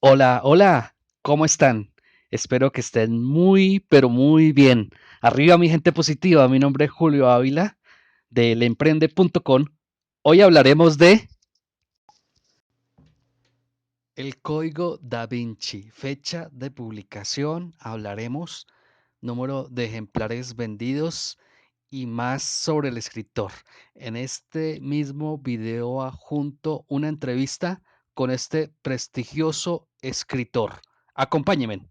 Hola, hola, ¿cómo están? Espero que estén muy, pero muy bien. Arriba mi gente positiva, mi nombre es Julio Ávila de lemprende.com. Hoy hablaremos de el código Da Vinci, fecha de publicación, hablaremos número de ejemplares vendidos y más sobre el escritor. En este mismo video adjunto una entrevista con este prestigioso escritor. Acompáñenme.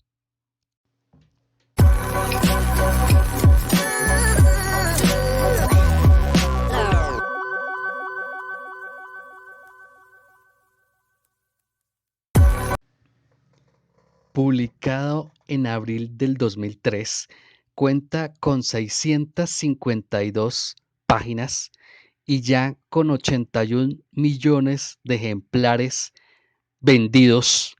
Publicado en abril del 2003, cuenta con 652 páginas y ya con 81 millones de ejemplares vendidos.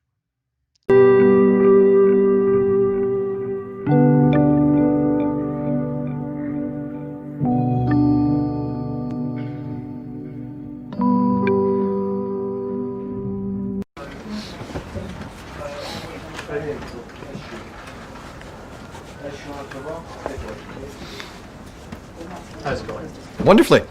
How's it going? Wonderfully.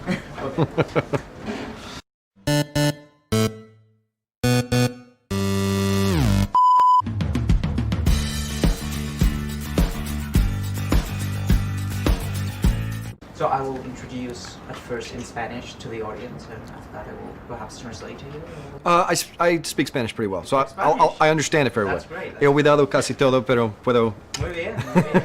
So I will introduce at first in Spanish to the audience, and after that I will perhaps translate to you. I speak Spanish pretty well, so Spanish? I understand it very That's well. great, that's He olvidado casi todo, pero puedo. Muy bien, muy bien.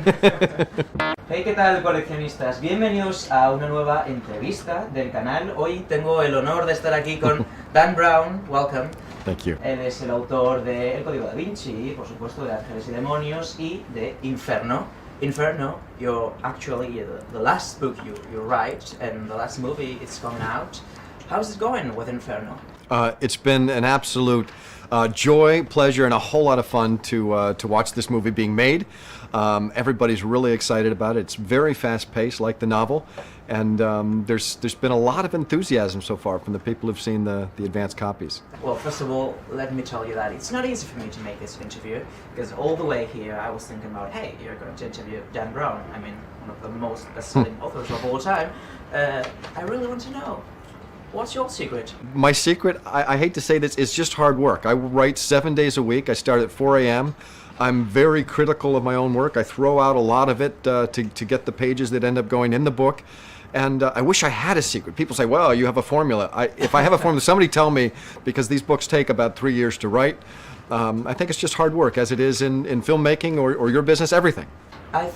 Hey, ¿qué tal, coleccionistas? Bienvenidos a una nueva entrevista del canal. Hoy tengo el honor de estar aquí con Dan Brown. Welcome. Thank you. Él es el autor de El Código Da Vinci, por supuesto, de Ángeles y Demonios y de Inferno. Inferno, you're actually the last book you write, and the last movie it's coming out. How's it going with Inferno? It's been an absolute joy, pleasure, and a whole lot of fun to watch this movie being made. Everybody's really excited about it. It's very fast-paced, like the novel, and there's been a lot of enthusiasm so far from the people who've seen the advanced copies. Well, first of all, let me tell you that it's not easy for me to make this interview, because all the way here I was thinking about, hey, you're going to interview Dan Brown, I mean, one of the most best-selling authors of all time. I really want to know, what's your secret? My secret, I hate to say this, is just hard work. I write 7 days a week. I start at 4 a.m. I'm very critical of my own work. I throw out a lot of it to get the pages that end up going in the book. And I wish I had a secret. People say, well, you have a formula. If I have a formula, somebody tell me, because these books take about 3 years to write. I think it's just hard work, as it is in filmmaking or your business, everything. I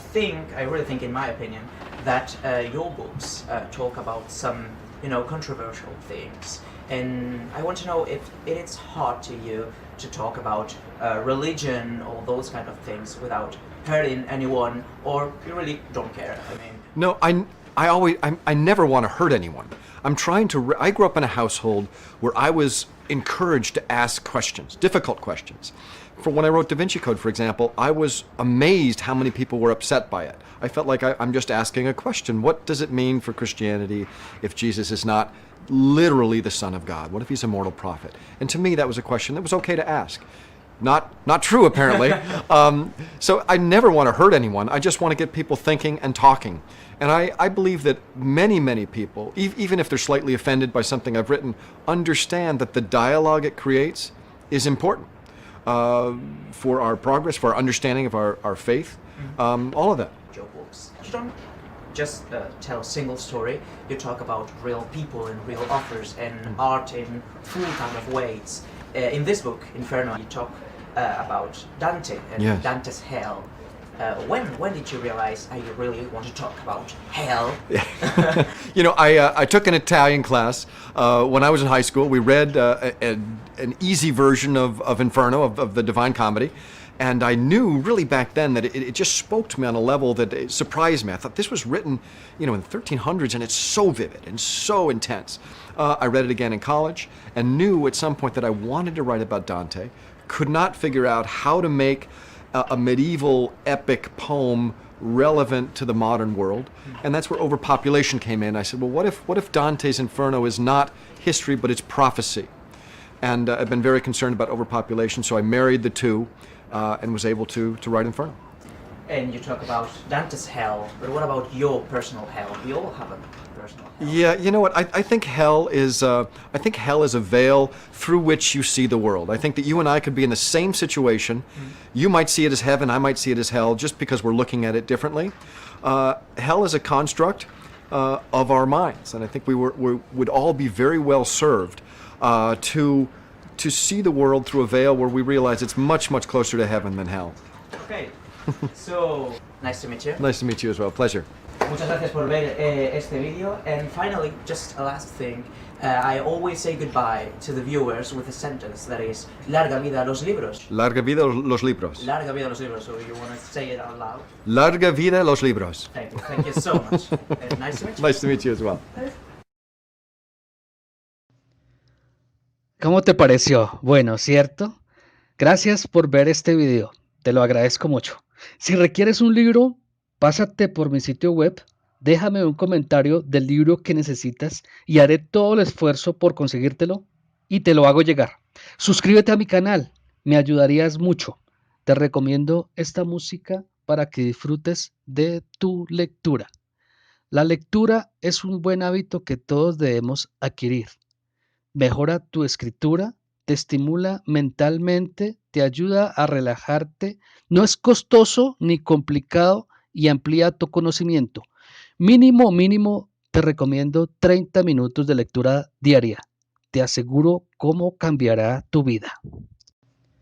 really think, in my opinion, that your books talk about some, controversial things. And I want to know if it is hard to you to talk about religion or those kind of things without hurting anyone, or you really don't care. I mean, No, I never want to hurt anyone. I grew up in a household where I was encouraged to ask questions, difficult questions. For when I wrote Da Vinci Code, for example, I was amazed how many people were upset by it. I felt like I'm just asking a question. What does it mean for Christianity if Jesus is not literally the Son of God? What if he's a mortal prophet? And to me, that was a question that was okay to ask. Not true, apparently. So I never want to hurt anyone. I just want to get people thinking and talking. And I believe that many people, even if they're slightly offended by something I've written, understand that the dialogue it creates is important for our progress, for our understanding of our faith, all of that. your books, you don't just tell a single story. You talk about real people and real authors and art in full kind of ways. In this book, Inferno, you talk about Dante and Yes. Dante's hell. When did you realize you really want to talk about hell? I took an Italian class when I was in high school. We read an easy version of Inferno, of the Divine Comedy. And I knew really back then that it just spoke to me on a level that it surprised me. I thought this was written, in the 1300s, and it's so vivid and so intense. I read it again in college and knew at some point that I wanted to write about Dante. Could not figure out how to make a medieval epic poem relevant to the modern world. And that's where overpopulation came in. I said, well, what if Dante's Inferno is not history, but it's prophecy? and I've been very concerned about overpopulation, so I married the two and was able to write Inferno. And you talk about Dante's hell, but what about your personal hell? We all have a personal hell. Yeah, you know what? I think hell is a veil through which you see the world. I think that you and I could be in the same situation. You might see it as heaven, I might see it as hell, just because we're looking at it differently. Hell is a construct of our minds, and I think we would all be very well served to see the world through a veil where we realize it's much, much closer to heaven than hell. Okay, so nice to meet you. Nice to meet you as well. Pleasure. Muchas gracias por ver este video. And finally, just a last thing, I always say goodbye to the viewers with a sentence that is larga vida a los libros. Larga vida los libros. Larga vida a los libros. So you want to say it out loud? Larga vida los libros. Thank you so much. Nice to meet you. Nice to meet you as well. ¿Cómo te pareció? Bueno, ¿cierto? Gracias por ver este video. Te lo agradezco mucho. Si requieres un libro, pásate por mi sitio web, déjame un comentario del libro que necesitas y haré todo el esfuerzo por conseguírtelo y te lo hago llegar. Suscríbete a mi canal, me ayudarías mucho. Te recomiendo esta música para que disfrutes de tu lectura. La lectura es un buen hábito que todos debemos adquirir. Mejora tu escritura, te estimula mentalmente, te ayuda a relajarte, no es costoso ni complicado y amplía tu conocimiento. Mínimo, te recomiendo 30 minutos de lectura diaria. Te aseguro cómo cambiará tu vida.